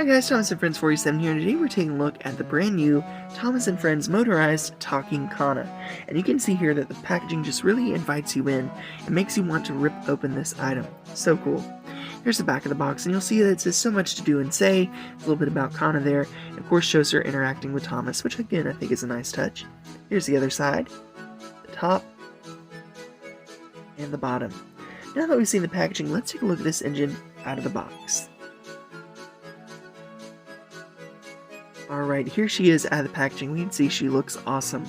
guys, Thomas and Friends 47 here, and today we're taking a look at the brand new Thomas and Friends motorized talking Kana. And you can see here that the packaging just really invites you in and makes you want to rip open this item. So cool. Here's the back of the box, and you'll see that it says so much to do and say, a little bit about Kana there, and of course shows her interacting with Thomas, which again I think is a nice touch. Here's the other side, the top, and the bottom. Now that we've seen the packaging, let's take a look at this engine out of the box. Alright, here she is out of the packaging. We can see she looks awesome.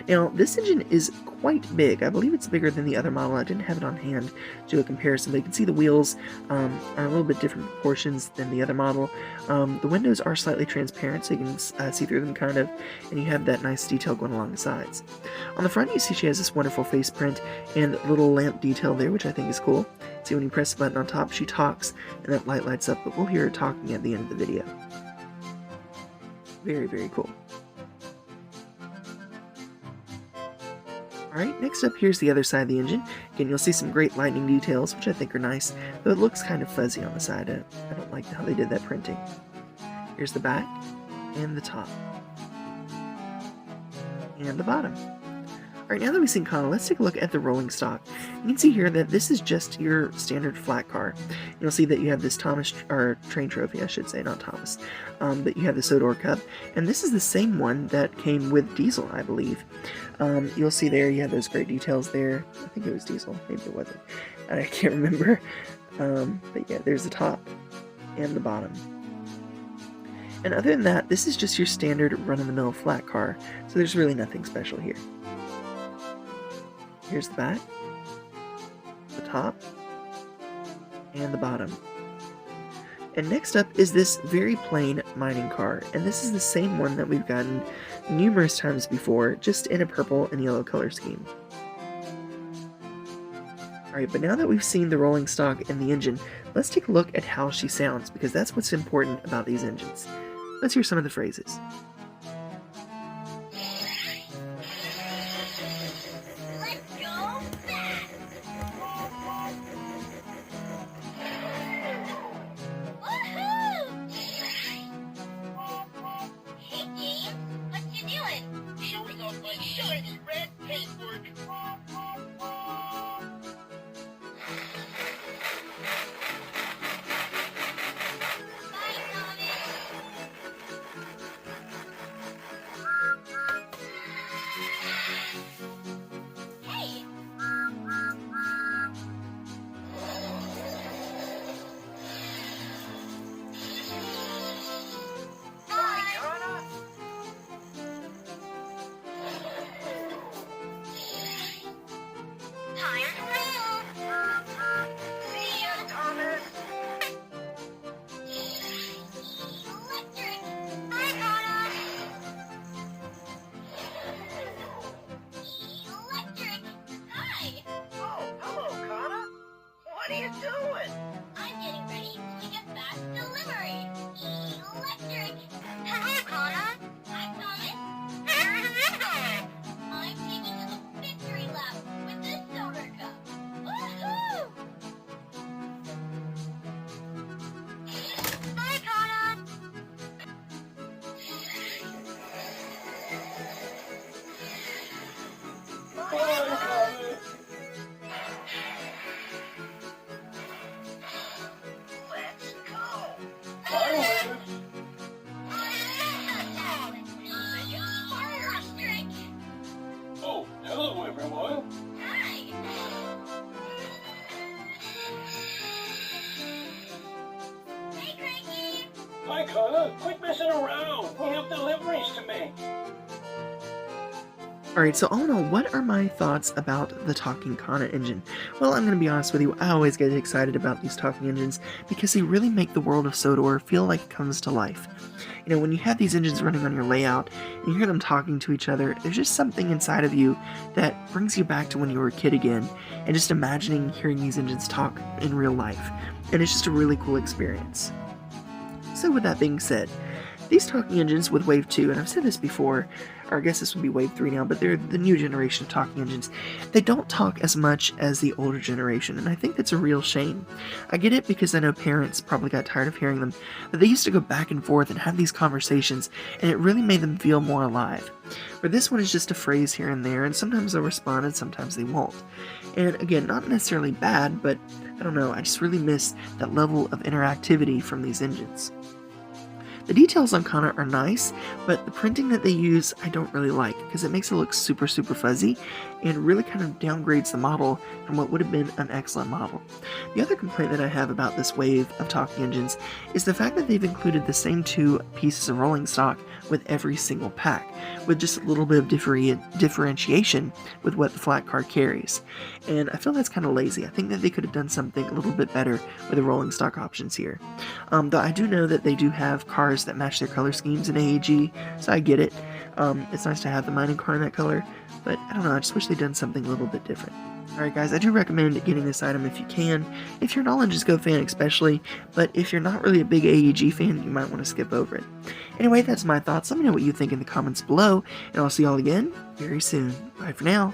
Now, this engine is quite big. I believe it's bigger than the other model. I didn't have it on hand to do a comparison, but you can see the wheels are a little bit different proportions than the other model. The windows are slightly transparent, so you can see through them kind of, and you have that nice detail going along the sides. On the front, you see she has this wonderful face print and little lamp detail there, which I think is cool. See, when you press the button on top, she talks, and that light lights up, but we'll hear her talking at the end of the video. Very, very cool. Alright, next up, here's the other side of the engine. Again, you'll see some great lightning details, which I think are nice, though it looks kind of fuzzy on the side. I don't like how they did that printing. Here's the back, and the top, and the bottom. Alright, now that we've seen Kana, let's take a look at the rolling stock. You can see here that this is just your standard flat car. You'll see that you have this train trophy, I should say, not Thomas. But you have the Sodor Cup, and this is the same one that came with Diesel, I believe. You'll see there, you have those great details there. I think it was Diesel, maybe it wasn't. I can't remember. But yeah, there's the top and the bottom. And other than that, this is just your standard run-of-the-mill flat car, so there's really nothing special here. Here's the back, the top, and the bottom. And next up is this very plain mining car, and this is the same one that we've gotten numerous times before, just in a purple and yellow color scheme. Alright, but now that we've seen the rolling stock and the engine, let's take a look at how she sounds, because that's what's important about these engines. Let's hear some of the phrases. What are you doing? I'm getting ready to take a fast delivery. Electric. Hello, Kana. Hi, Thomas. I'm taking a victory lap with this Sodor Cup. Woohoo! Hi, Kana. Oh, hello everyone. Hi. Hey, Cranky. Hi, Kana. Quit messing around. We have deliveries to make. Alright, so all in all, what are my thoughts about the talking Kana engine? Well, I'm going to be honest with you, I always get excited about these talking engines because they really make the world of Sodor feel like it comes to life. You know, when you have these engines running on your layout and you hear them talking to each other, there's just something inside of you that brings you back to when you were a kid again, and just imagining hearing these engines talk in real life. And it's just a really cool experience. So with that being said, these talking engines with Wave 2, and I've said this before, or I guess this would be Wave 3 now, but they're the new generation of talking engines. They don't talk as much as the older generation, and I think that's a real shame. I get it because I know parents probably got tired of hearing them, but they used to go back and forth and have these conversations, and it really made them feel more alive. Where this one is just a phrase here and there, and sometimes they'll respond and sometimes they won't. And again, not necessarily bad, but I don't know, I just really miss that level of interactivity from these engines. The details on Kana are nice, but the printing that they use I don't really like because it makes it look super fuzzy and really kind of downgrades the model from what would have been an excellent model. The other complaint that I have about this wave of talking engines is the fact that they've included the same 2 pieces of rolling stock with every single pack, with just a little bit of differentiation with what the flat car carries. And I feel that's kind of lazy. I think that they could have done something a little bit better with the rolling stock options here. Though I do know that they do have cars that match their color schemes in AAG, so I get it. It's nice to have the mining car in that color, but I don't know, I just wish they'd done something a little bit different. Alright guys, I do recommend getting this item if you can, if you're an All-Engines Go fan especially, but if you're not really a big AEG fan, you might want to skip over it. Anyway, that's my thoughts. Let me know what you think in the comments below, and I'll see y'all again very soon. Bye for now.